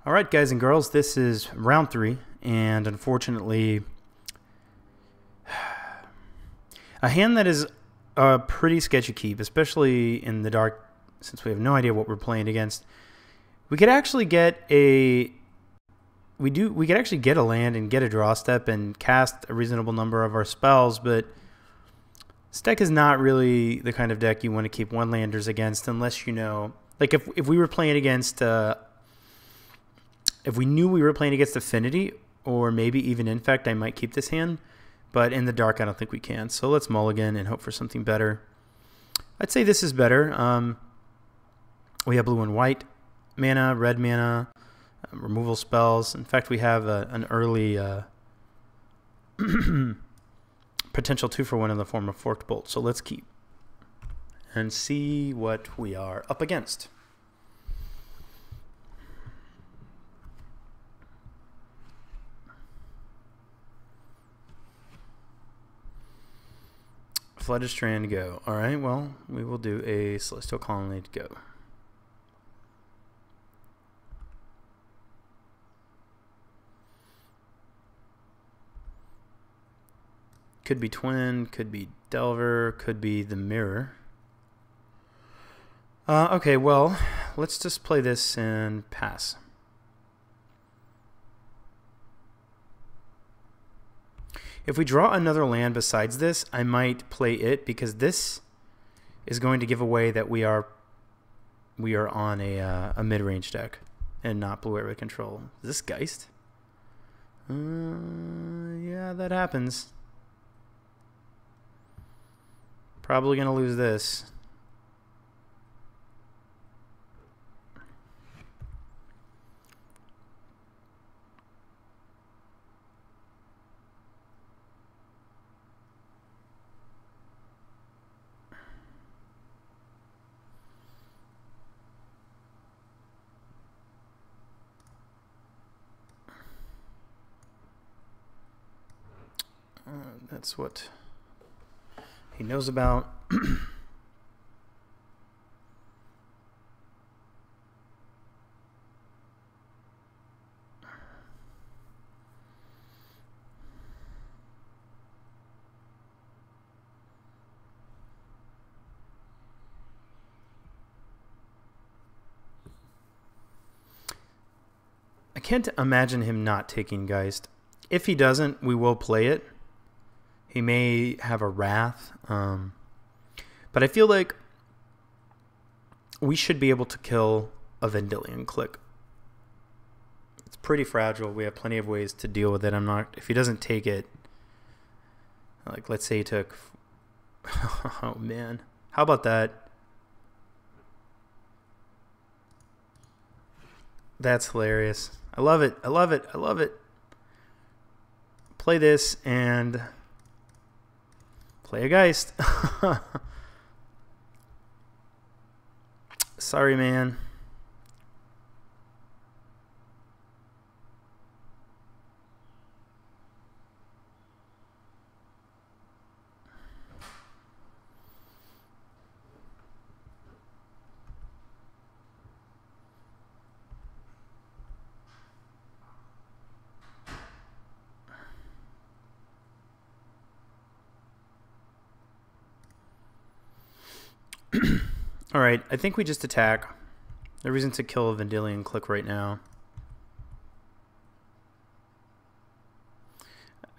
All right, guys and girls, this is round 3, and unfortunately, a hand that is a pretty sketchy keep, especially in the dark, since we have no idea what we're playing against. We could actually get a we could actually get a land and get a draw step and cast a reasonable number of our spells, but this deck is not really the kind of deck you want to keep one-landers against unless you know, like if we were playing against if we knew we were playing against Affinity or maybe even Infect, I might keep this hand. But in the dark, I don't think we can. So let's mulligan and hope for something better. I'd say this is better. We have blue and white mana, red mana, removal spells. In fact, we have an early potential 2-for-1 in the form of Forked Bolt. So let's keep and see what we are up against. Flooded Strand, go. All right, well, we will do a Celestial Colonnade, go. Could be Twin, could be Delver, could be the Mirror. Okay, well, let's just play this and pass. If we draw another land besides this, I might play it because this is going to give away that we are on a mid-range deck and not blue area control. Is this Geist? Yeah, that happens. Probably gonna lose this. That's what he knows about. I can't imagine him not taking Geist. If he doesn't, we will play it. He may have a Wrath, but I feel like we should be able to kill a Vendilion Click. It's pretty fragile. We have plenty of ways to deal with it. I'm not. If he doesn't take it, like let's say he took. Oh man, how about that? That's hilarious. I love it. I love it. I love it. Play this and play a Geist. Sorry, man. All right, I think we just attack. No reason to kill a Vendilion Click right now.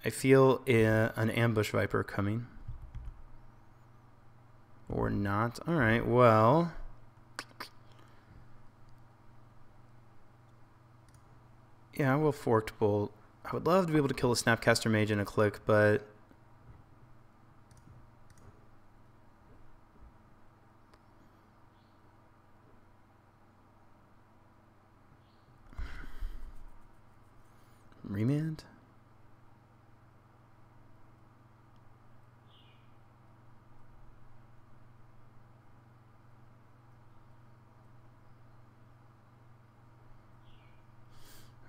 I feel an Ambush Viper coming. Or not. All right, well. Yeah, I will Forked Bolt. I would love to be able to kill a Snapcaster Mage in a click, but Remand?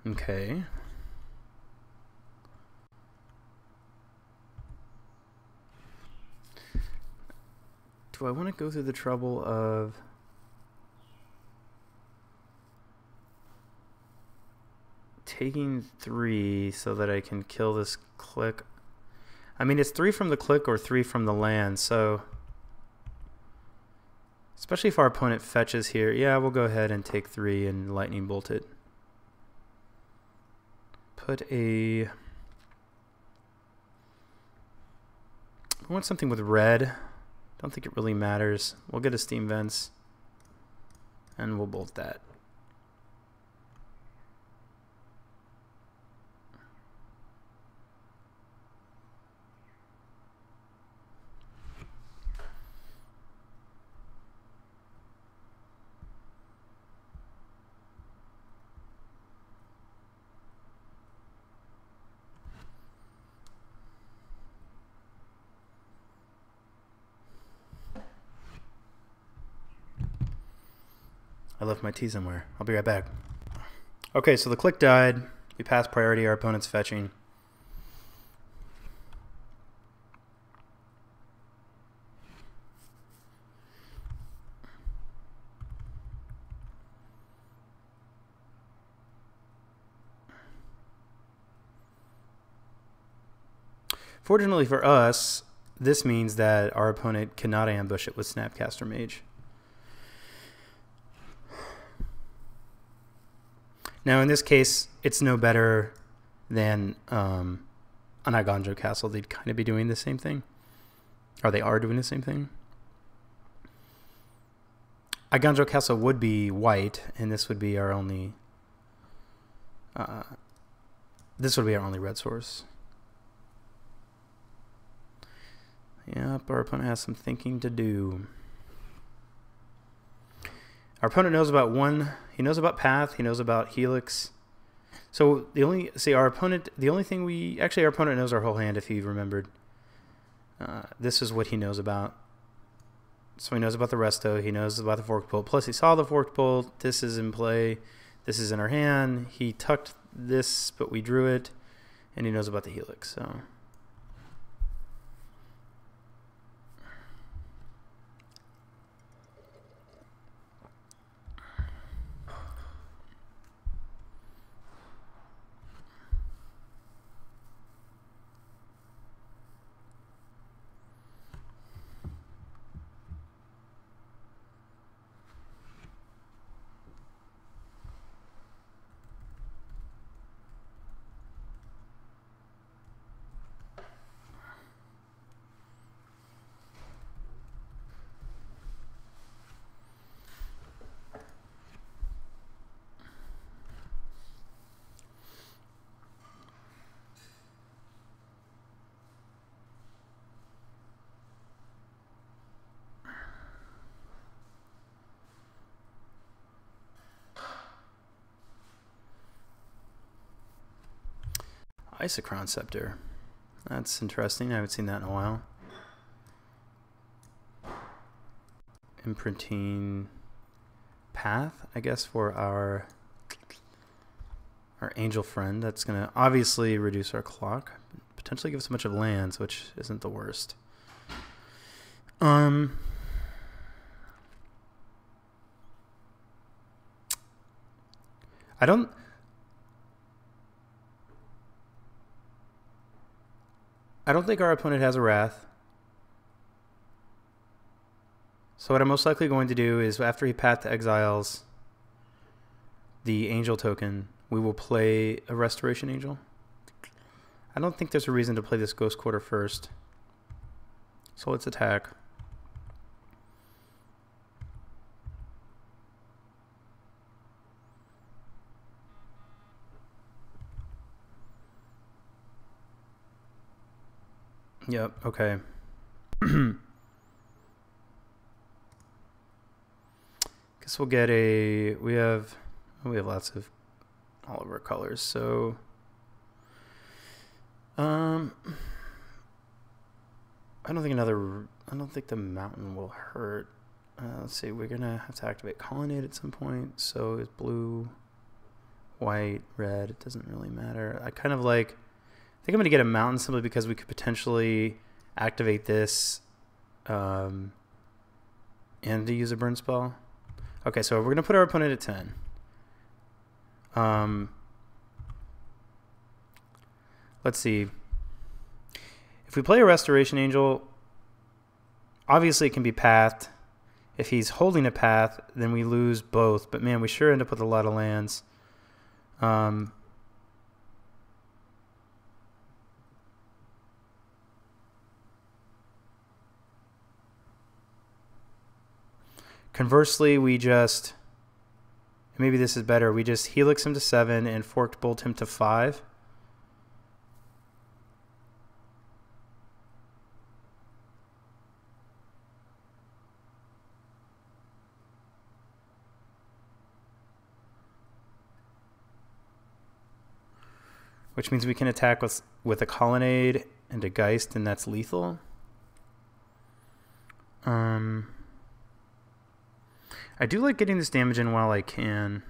Okay. Do I want to go through the trouble of taking 3 so that I can kill this click. I mean, it's 3 from the click or 3 from the land, so especially if our opponent fetches here. Yeah, we'll go ahead and take 3 and lightning bolt it. Put a... I want something with red. Don't think it really matters. We'll get a steam vents and we'll bolt that. I left my tea somewhere. I'll be right back. Okay, so the click died. We passed priority. Our opponent's fetching. Fortunately for us, this means that our opponent cannot ambush it with Snapcaster Mage. Now, in this case, it's no better than an Iganjo Castle. They'd kind of be doing the same thing. Or they are doing the same thing. Iganjo Castle would be white, and this would be our only... this would be our only red source. Yep, our opponent has some thinking to do. Our opponent knows about 1. He knows about path. He knows about helix. So the only our opponent knows our whole hand if he remembered. This is what he knows about. So he knows about the resto. He knows about the forked bolt. Plus he saw the forked bolt. This is in play. This is in our hand. He tucked this, but we drew it, and he knows about the helix. So. Isochron Scepter. That's interesting. I haven't seen that in a while. Imprinting Path, I guess, for our angel friend. That's going to obviously reduce our clock. Potentially give us a bunch of lands, which isn't the worst. I don't think our opponent has a Wrath. So what I'm most likely going to do is after he Path to Exiles the Angel token, we will play a Restoration Angel. I don't think there's a reason to play this Ghost Quarter first. So let's attack. Yep, okay. Guess we'll get a... We have lots of all of our colors, so... I don't think the mountain will hurt. Let's see, we're gonna have to activate Colonnade at some point, so it's blue, white, red, it doesn't really matter. I kind of like... I think I'm going to get a mountain simply because we could potentially activate this and to use a burn spell. Okay, so we're going to put our opponent at 10. let's see. If we play a Restoration Angel, obviously it can be pathed. If he's holding a path, then we lose both. But man, we sure end up with a lot of lands. Conversely, we just, maybe this is better, we just Helix him to 7 and Forked Bolt him to 5. Which means we can attack with a Colonnade and a Geist, and that's lethal. I do like getting this damage in while I can.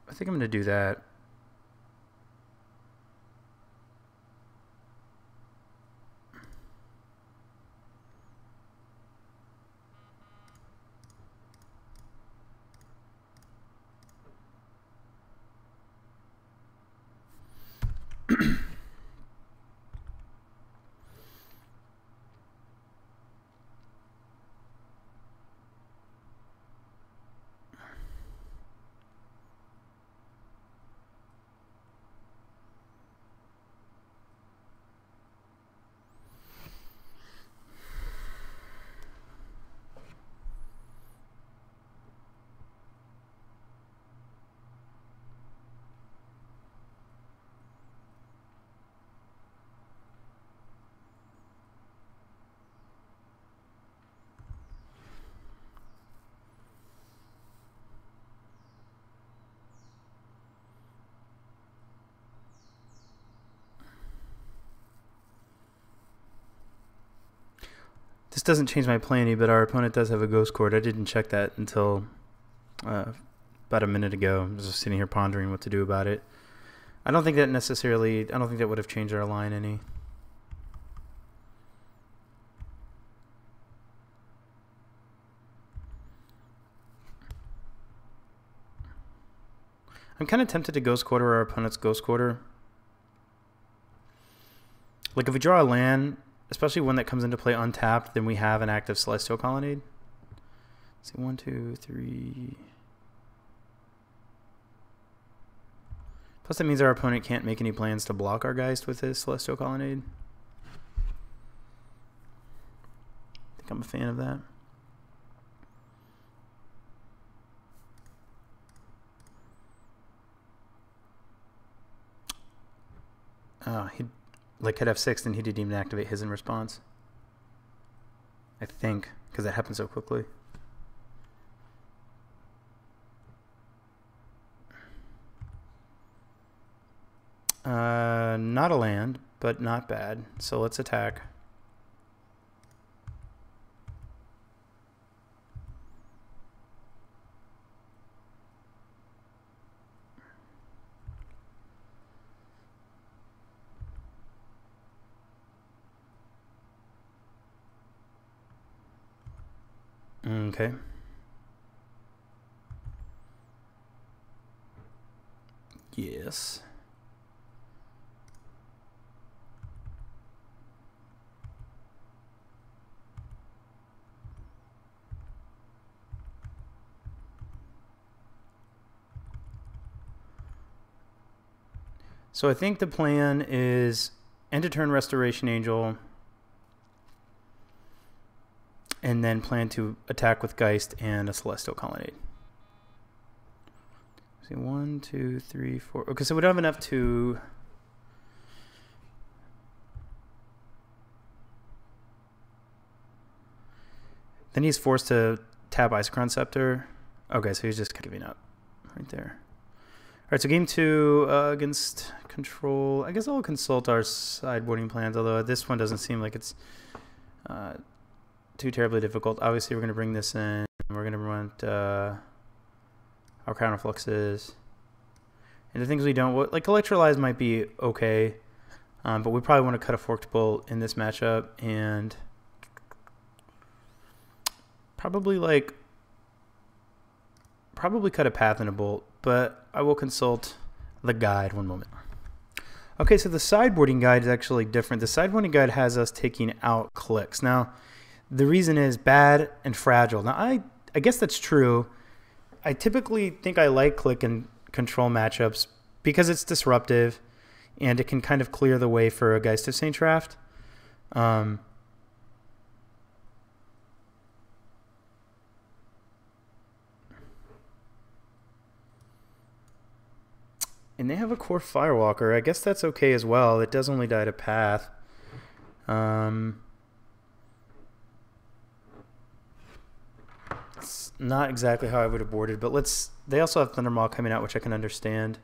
I think I'm going to do that. This doesn't change my play any, but our opponent does have a Ghost Cord. I didn't check that until about a minute ago. I was just sitting here pondering what to do about it. I don't think that would have changed our line any. I'm kind of tempted to Ghost Quarter our opponent's Ghost Quarter. Like if we draw a land, especially one that comes into play untapped, then we have an active Celestial Colonnade. Let's see, 1, 2, 3. Plus that means our opponent can't make any plans to block our Geist with his Celestial Colonnade. I think I'm a fan of that. He like hit F6, then he didn't even activate his in response. I think, because that happened so quickly. Not a land, but not bad. So let's attack. Okay. Yes. So I think the plan is end of turn Restoration Angel, and then plan to attack with Geist and a Celestial Colonnade. See, 1, 2, 3, 4. Okay, so we don't have enough to. Then he's forced to tap Isochron Scepter. Okay, so he's just giving up right there. All right, so game 2 against Control. I guess I'll consult our sideboarding plans, although this one doesn't seem like it's too terribly difficult. Obviously, we're going to bring this in. We're going to want our counterfluxes. And the things we don't, like Electrolyze might be okay, but we probably want to cut a Forked Bolt in this matchup, and probably probably cut a path in a bolt, but I will consult the guide. One moment. Okay, so the sideboarding guide is actually different. The sideboarding guide has us taking out clicks. Now, the reason is bad and fragile. Now, I guess that's true. I typically think I like click and control matchups because it's disruptive and it can kind of clear the way for a Geist of Saint draft. And they have a core Firewalker. I guess that's okay as well. It does only die to path. It's not exactly how I would have boarded, but let's. They also have Thundermaw coming out, which I can understand.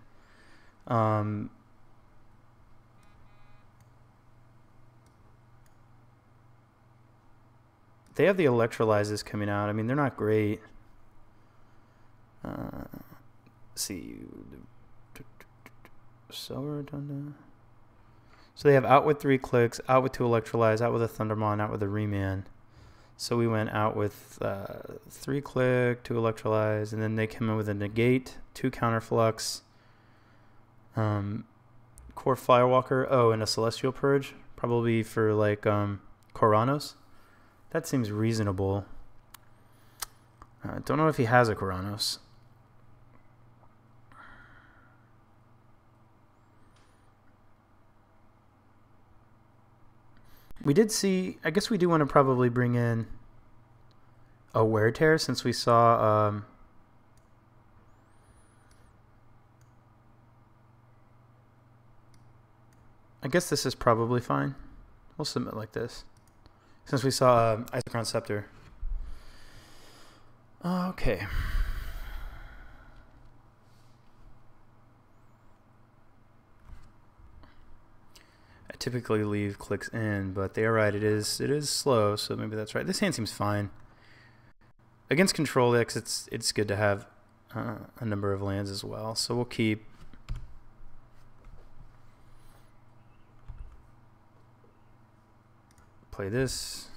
They have the Electrolyzes coming out. I mean, they're not great. Let's see. So redundant. So they have out with 3 clicks, out with 2 Electrolyze, out with a Thundermaw, and out with a Remand. So we went out with 3 click, 2 Electrolyze, and then they came in with a Negate, 2 Counterflux, Core Firewalker, oh, and a Celestial Purge, probably for like Koranos. That seems reasonable. Don't know if he has a Koranos. We did see, I guess we do want to probably bring in a Wear Tear since we saw I guess this is probably fine. We'll submit like this. Since we saw Isochron Scepter. Okay. I typically leave clicks in, but they are right. It is slow, so maybe that's right. This hand seems fine. Against control decks, it's good to have a number of lands as well. So we'll keep. Play this.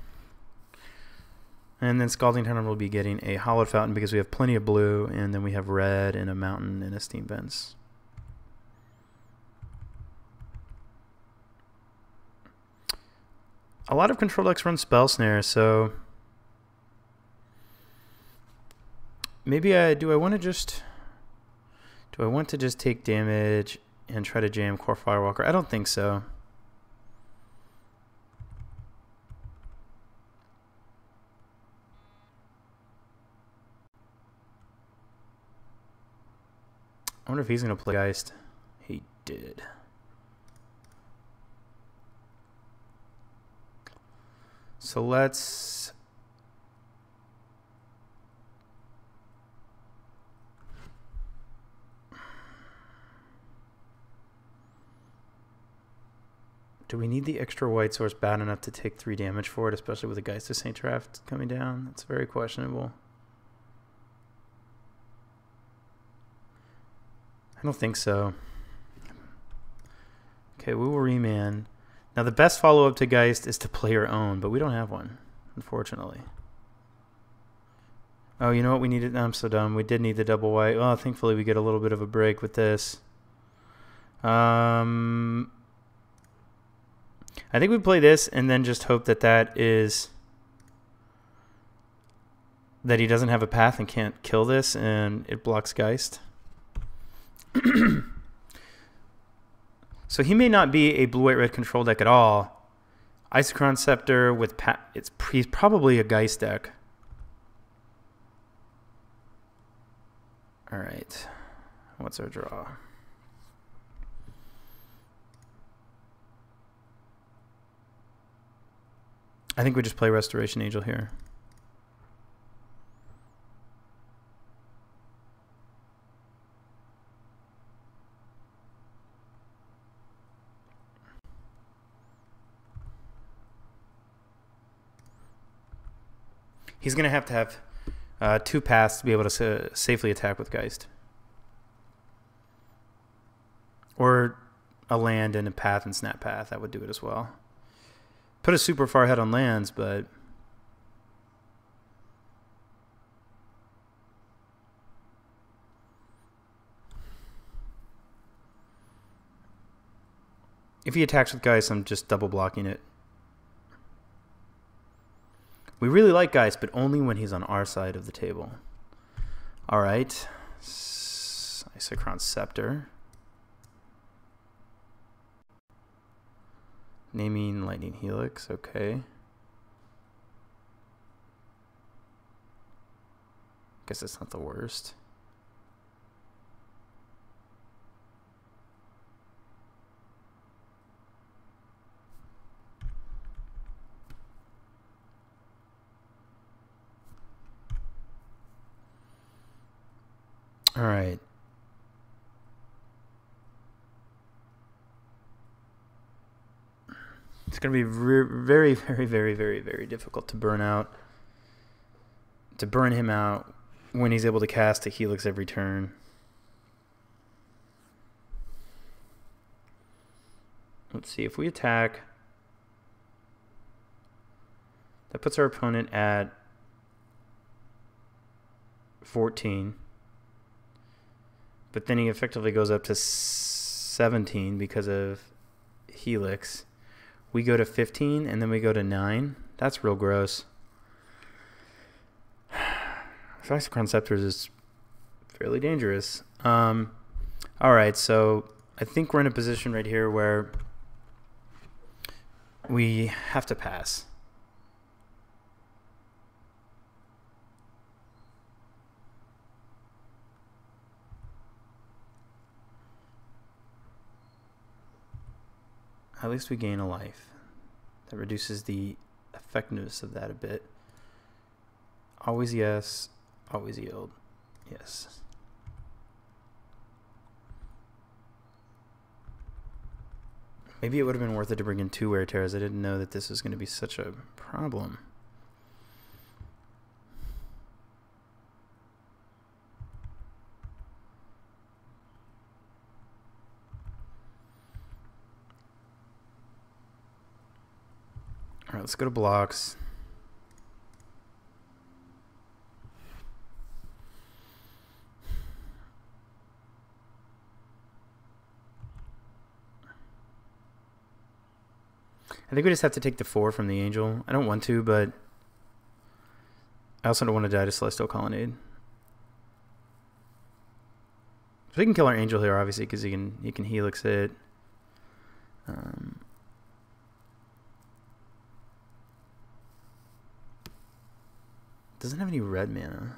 And then Scalding Tarn will be getting a Hollowed Fountain because we have plenty of blue, and then we have red and a mountain and a Steam Vents. A lot of control decks run Spell Snare, so maybe do I want to just take damage and try to jam Core Firewalker? I don't think so. I wonder if he's going to play Geist. He did. So let's do we need the extra white source bad enough to take 3 damage for it, especially with the Geist of Saint draft coming down? That's very questionable. I don't think so. Okay, we will remand. Now the best follow-up to Geist is to play your own, but we don't have one, unfortunately. Oh, you know what we needed? I'm so dumb. We did need the double white. Oh, thankfully we get a little bit of a break with this. I think we play this and then just hope that that he doesn't have a path and can't kill this and it blocks Geist. So he may not be a blue-white-red control deck at all. Isochron Scepter with he's probably a Geist deck. All right, what's our draw? I think we just play Restoration Angel here. He's going to have 2 paths to be able to safely attack with Geist. Or a land and a path and snap path. That would do it as well. Put us super far ahead on lands, but If he attacks with Geist, I'm just double blocking it. We really like Geist, but only when he's on our side of the table. All right. Isochron Scepter. Naming Lightning Helix, okay. Guess it's not the worst. All right. It's going to be very, very, very, very, very difficult to burn him out when he's able to cast a Helix every turn. Let's see, if we attack, that puts our opponent at 14. But then he effectively goes up to 17 because of Helix. We go to 15, and then we go to 9. That's real gross. Isochron Scepters is fairly dangerous. All right, so I think we're in a position right here where we have to pass. At least we gain a life. That reduces the effectiveness of that a bit. Always yes, always yield. Yes. Maybe it would have been worth it to bring in 2 Wear Tears. I didn't know that this was going to be such a problem. All right, let's go to blocks. I think we just have to take the 4 from the Angel. I don't want to, but I also don't want to die to Celestial Colonnade. So we can kill our Angel here, obviously, because he can Helix it. Doesn't have any red mana.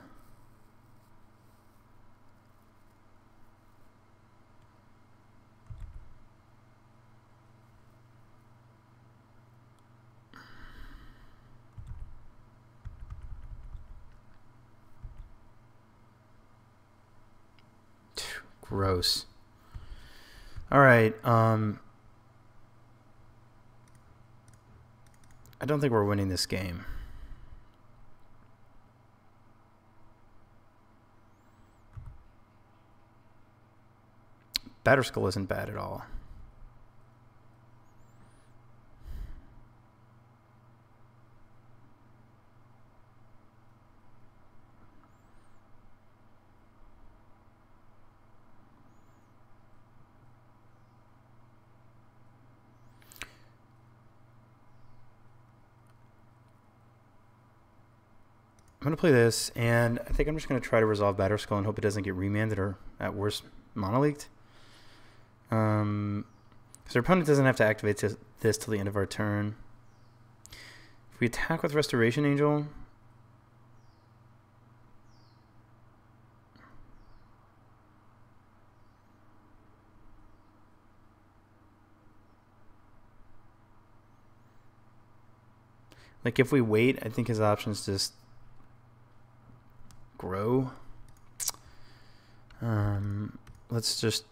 Gross. All right. I don't think we're winning this game. Batterskull isn't bad at all. I'm going to play this, and I think I'm just going to try to resolve Batterskull and hope it doesn't get remanded or, at worst, mono-leaked. Because our opponent doesn't have to activate this till the end of our turn. If we attack with Restoration Angel, like if we wait, I think his options just grow. Let's just,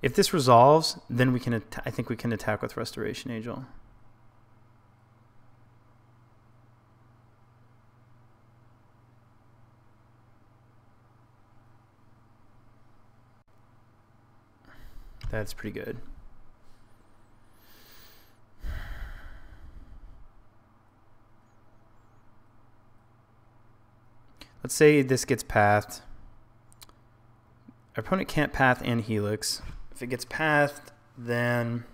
if this resolves, then we can I think we can attack with Restoration Angel. That's pretty good. Let's say this gets pathed. Our opponent can't path and Helix. If it gets pathed, Then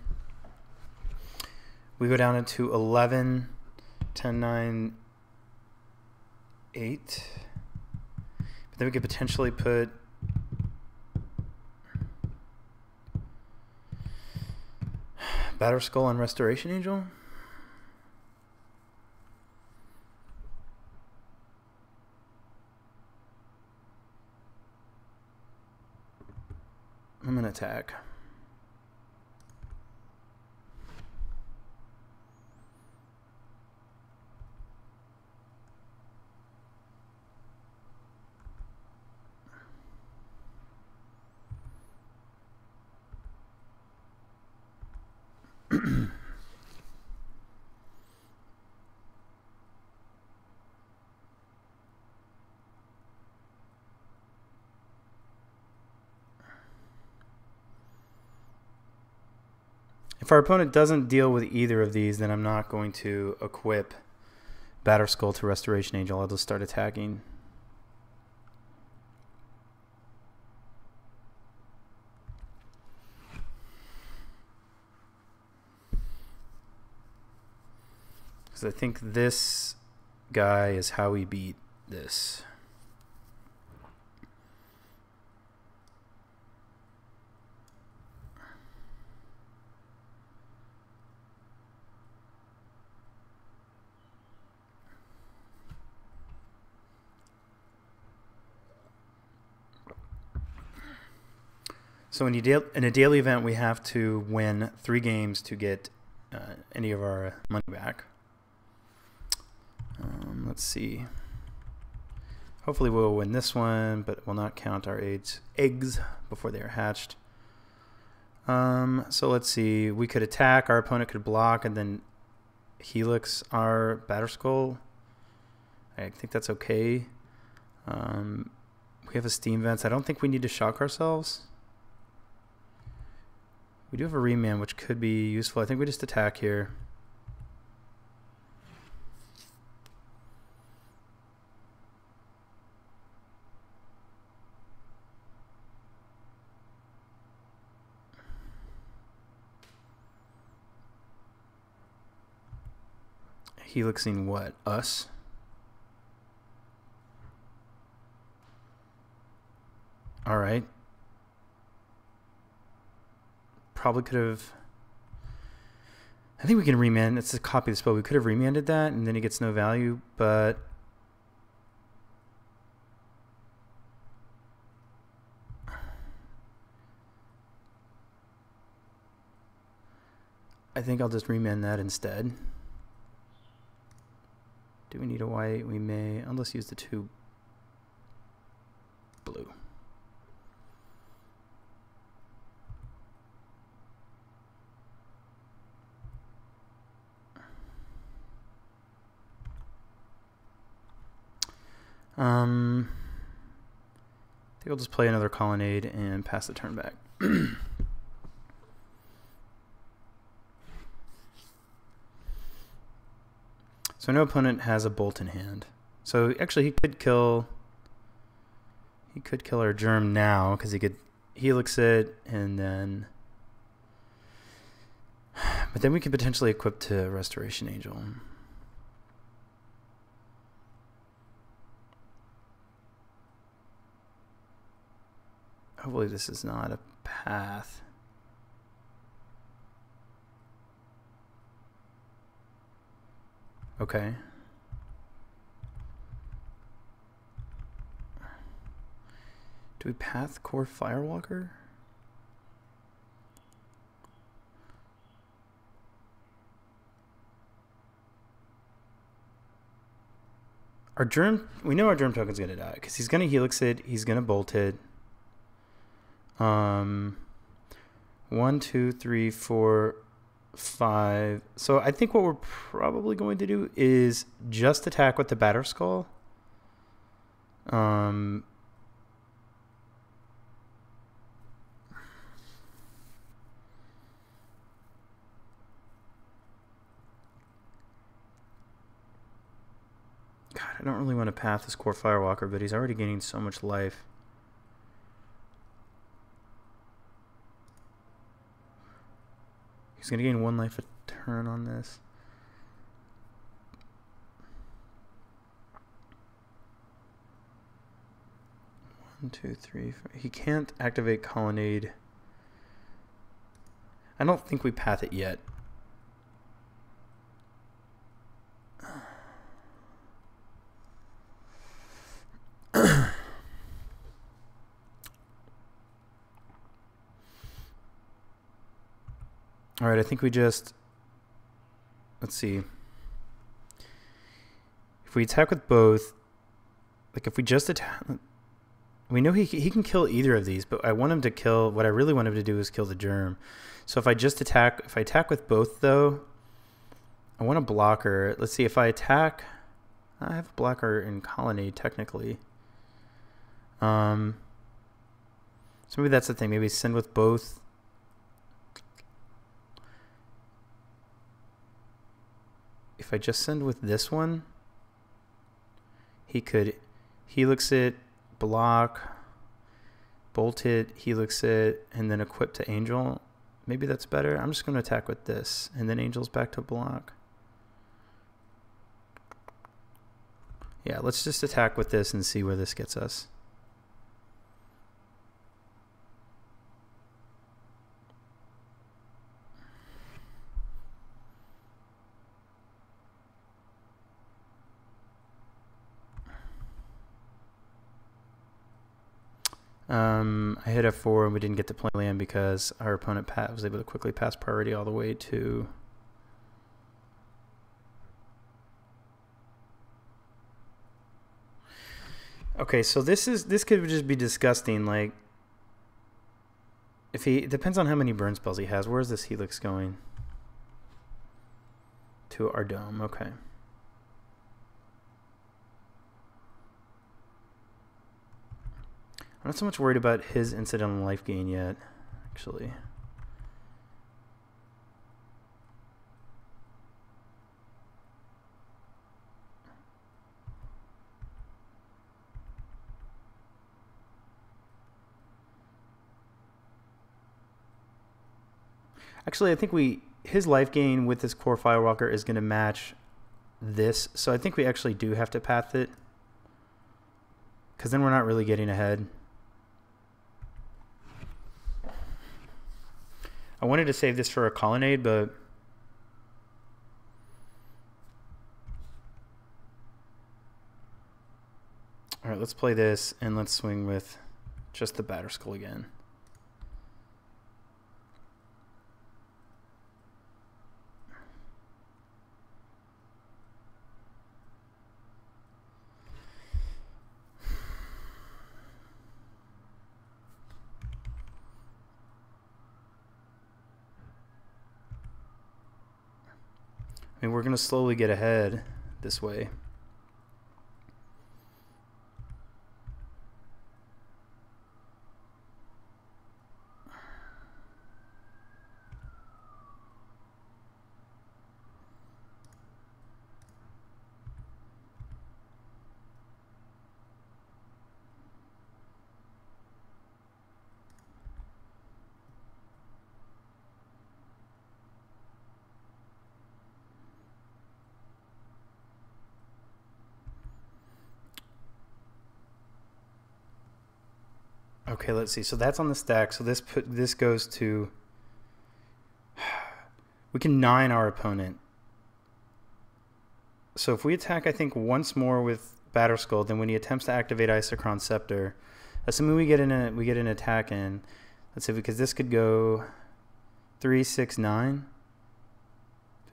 we go down into 11, 10, 9, 8. But then we could potentially put Batterskull on Restoration Angel. I'm going to attack. If our opponent doesn't deal with either of these, then I'm not going to equip Batterskull to Restoration Angel. I'll just start attacking. Because I think this guy is how we beat this. So in a daily event, we have to win 3 games to get any of our money back. Let's see. Hopefully we'll win this one, but we'll not count our eggs before they are hatched. So let's see. We could attack. Our opponent could block and then helix our Batterskull. I think that's okay. We have a Steam Vents. I don't think we need to shock ourselves. We do have a remand, which could be useful. I think we just attack here. Helixing what? Us? All right. Probably could have. I think we can remand. It's a copy of the spell. We could have remanded that, and then he gets no value. But I think I'll just remand that instead. Do we need a white? We may. I'll just use the 2 blue. I think I'll just play another Colonnade and pass the turn back. So no opponent has a bolt in hand. So actually he could kill our Germ now because he could helix it and then, but then we could potentially equip to Restoration Angel. Hopefully this is not a path. Okay. Do we path core Firewalker? Our Germ, we know our Germ token's gonna die because he's gonna helix it, he's gonna bolt it. 1, 2, 3, 4, 5. So I think what we're probably going to do is just attack with the Batterskull. God, I don't really want to path this core Firewalker, but he's already gaining so much life. going to gain 1 life a turn on this. One, two, three, four. He can't activate Colonnade. I don't think we path it yet. All right, I think we just, let's see. If we attack with both, like if we just attack, we know he can kill either of these, but I want him to kill, what I really want him to do is kill the germ. So if I just attack, if I attack with both though, I want a blocker. Let's see, if I attack, I have a blocker in Colonnade technically. So maybe that's the thing, maybe send with both. If I just send with this one, he could helix it, block, bolt it, helix it, and then equip to Angel. Maybe that's better. I'm just going to attack with this, and then Angel's back to block. Yeah, let's just attack with this and see where this gets us. I hit F4 and we didn't get to play land because our opponent was able to quickly pass priority all the way to... Okay, so this could just be disgusting. Like, if it depends on how many burn spells he has. Where is this Helix going? To our dome. Okay. I'm not so much worried about his incidental life gain yet, actually. Actually, I think his life gain with this core Firewalker is going to match this, so I think we actually do have to path it, because then we're not really getting ahead. I wanted to save this for a Colonnade, but all right, let's play this and let's swing with just the Batterskull again. I mean, we're going to slowly get ahead this way. Okay, let's see. So that's on the stack. So this goes to, we can 9 our opponent. So if we attack, I think once more with Batterskull, then when he attempts to activate Isochron Scepter, assuming we get an attack in, let's see, because this could go 3, 6, 9. Do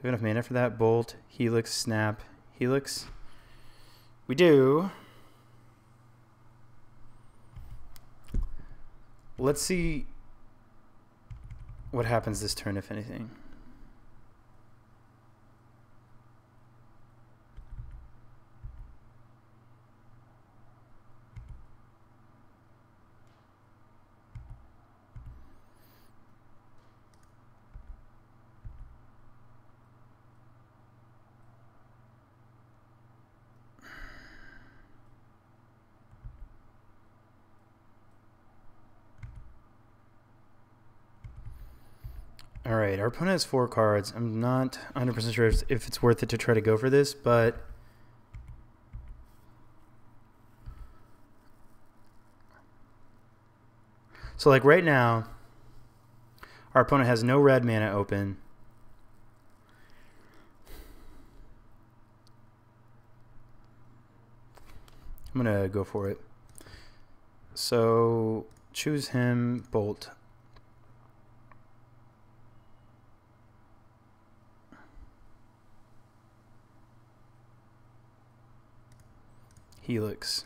we have enough mana for that? Bolt, Helix, Snap, Helix. We do. Let's see what happens this turn, if anything. Alright, our opponent has 4 cards. I'm not 100% sure if it's worth it to try to go for this, but... So like right now, our opponent has no red mana open. I'm going to go for it. So choose him, bolt. Helix.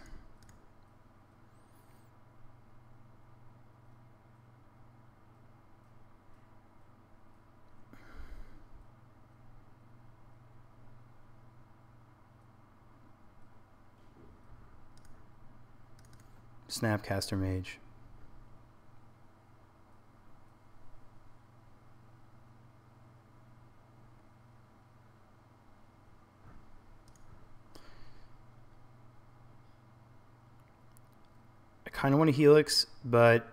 Snapcaster Mage. I kind of want a Helix, but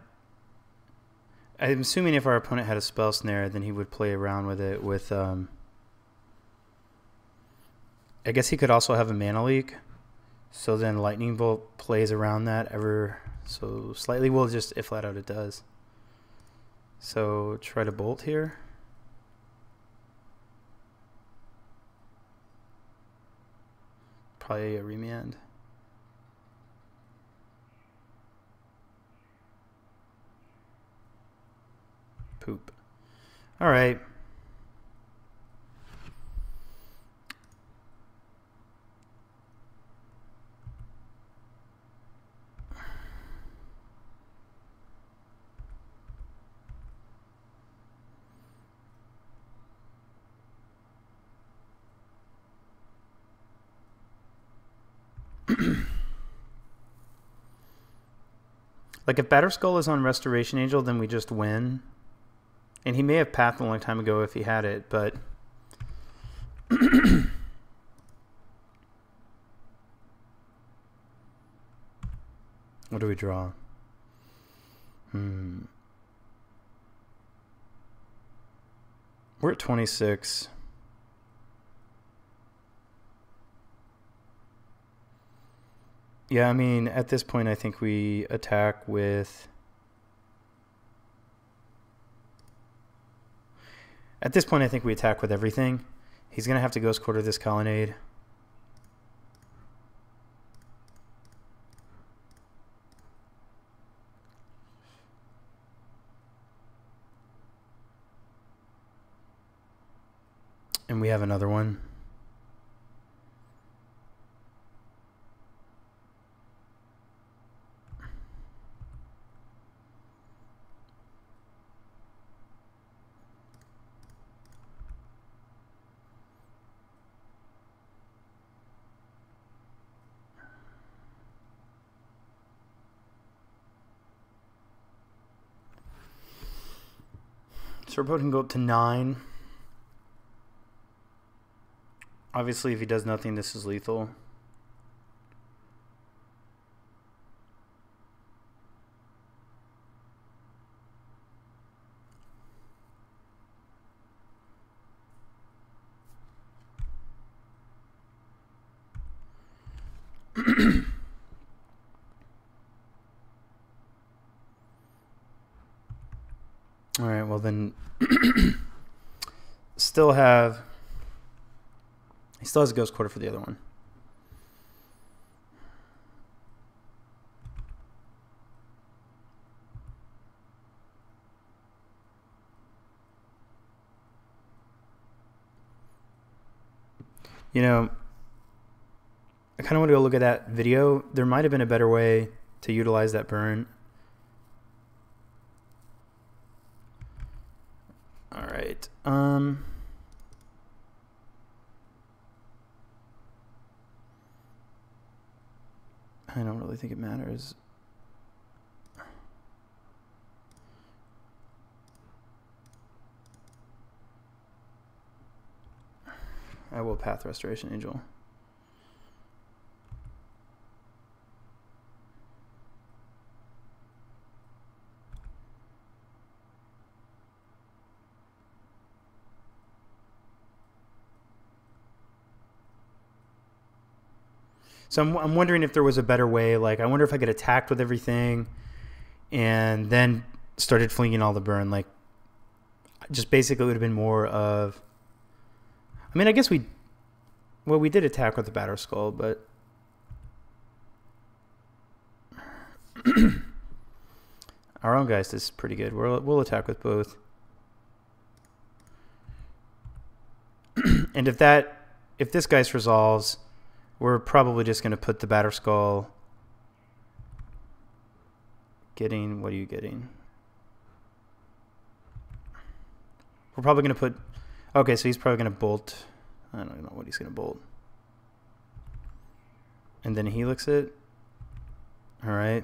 I'm assuming if our opponent had a Spell Snare, then he would play around with it with... I guess he could also have a Mana Leak. So then Lightning Bolt plays around that ever so slightly. Well, just if flat out it does. So try to bolt here. Probably a remand. Poop. All right. Like if Batterskull is on Restoration Angel, then we just win. And he may have pathed a long time ago if he had it, but... What do we draw? We're at 26. Yeah, I mean, at this point, I think we attack with... At this point, I think we attack with everything. He's going to have to Ghost Quarter this Colonnade. And we have another one. So our opponent can go up to 9. Obviously, if he does nothing, this is lethal. All right, well then, still have... He still has a Ghost Quarter for the other one. You know, I kind of want to go look at that video. There might have been a better way to utilize that burn. All right. I don't really think it matters. I will path Restoration Angel. So I'm wondering if there was a better way. Like, I wonder if I could attack with everything and then started flinging all the burn. Like, just basically would have been more of... I mean, I guess we did attack with the Batterskull, but... Our own Geist is pretty good. We'll attack with both. And if this Geist resolves, we're probably just going to put the Batterskull... Getting... What are you getting? We're probably going to put... Okay, so he's probably going to bolt. I don't know what he's going to bolt. And then Helix it. All right.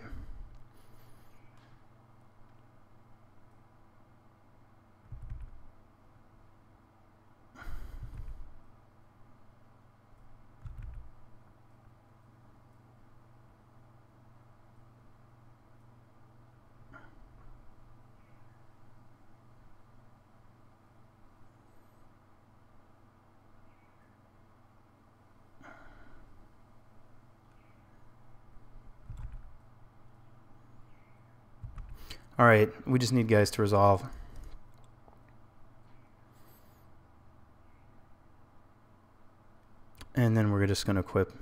All right, we just need guys to resolve. And then we're just going to equip.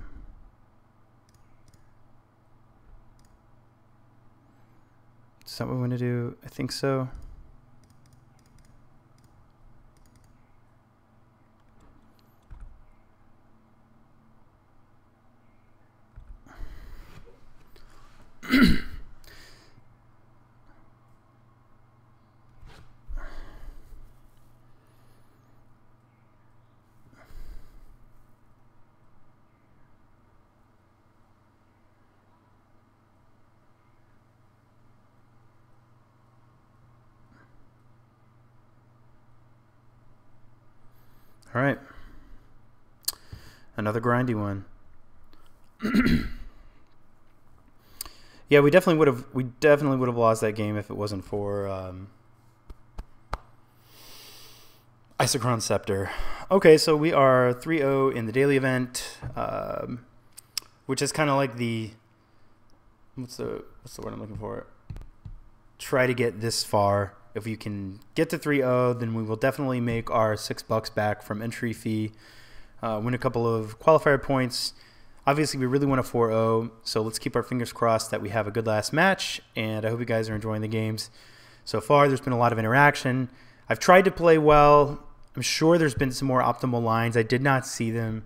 Is that what we want to do? I think so. All right. Another grindy one. Yeah, we definitely would have lost that game if it wasn't for Isochron Scepter. Okay, so we are 3-0 in the daily event, which is kind of like the what's the word I'm looking for? Try to get this far. If we can get to 3-0, then we will definitely make our $6 back from entry fee, win a couple of qualifier points. Obviously, we really want a 4-0, so let's keep our fingers crossed that we have a good last match, and I hope you guys are enjoying the games. So far, there's been a lot of interaction. I've tried to play well. I'm sure there's been some more optimal lines. I did not see them.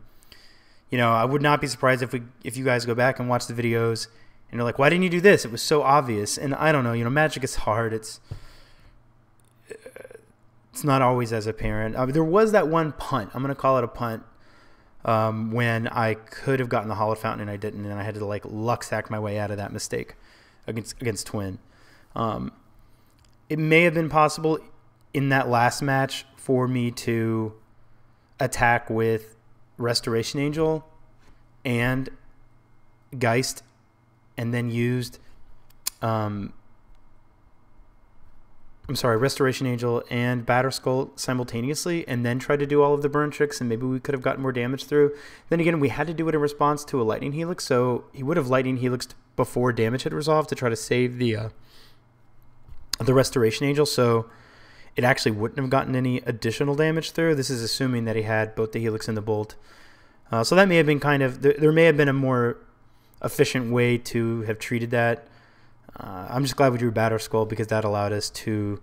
You know, I would not be surprised if you guys go back and watch the videos, and you're like, why didn't you do this? It was so obvious. And I don't know, you know, Magic is hard. It's not always as apparent. There was that one punt. I'm going to call it a punt when I could have gotten the Hallowed Fountain and I didn't, and I had to like luck sack my way out of that mistake against Twin. It may have been possible in that last match for me to attack with Restoration Angel and Geist and then used Restoration Angel and Batterskull simultaneously and then tried to do all of the burn tricks, and maybe we could have gotten more damage through. Then again, we had to do it in response to a Lightning Helix, so he would have Lightning Helixed before damage had resolved to try to save the Restoration Angel, so it actually wouldn't have gotten any additional damage through. This is assuming that he had both the Helix and the Bolt. So that may have been kind of... There may have been a more efficient way to have treated that. I'm just glad we drew Batterskull because that allowed us to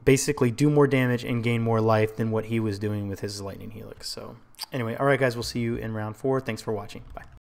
basically do more damage and gain more life than what he was doing with his Lightning Helix. So anyway, all right, guys, we'll see you in round 4. Thanks for watching. Bye.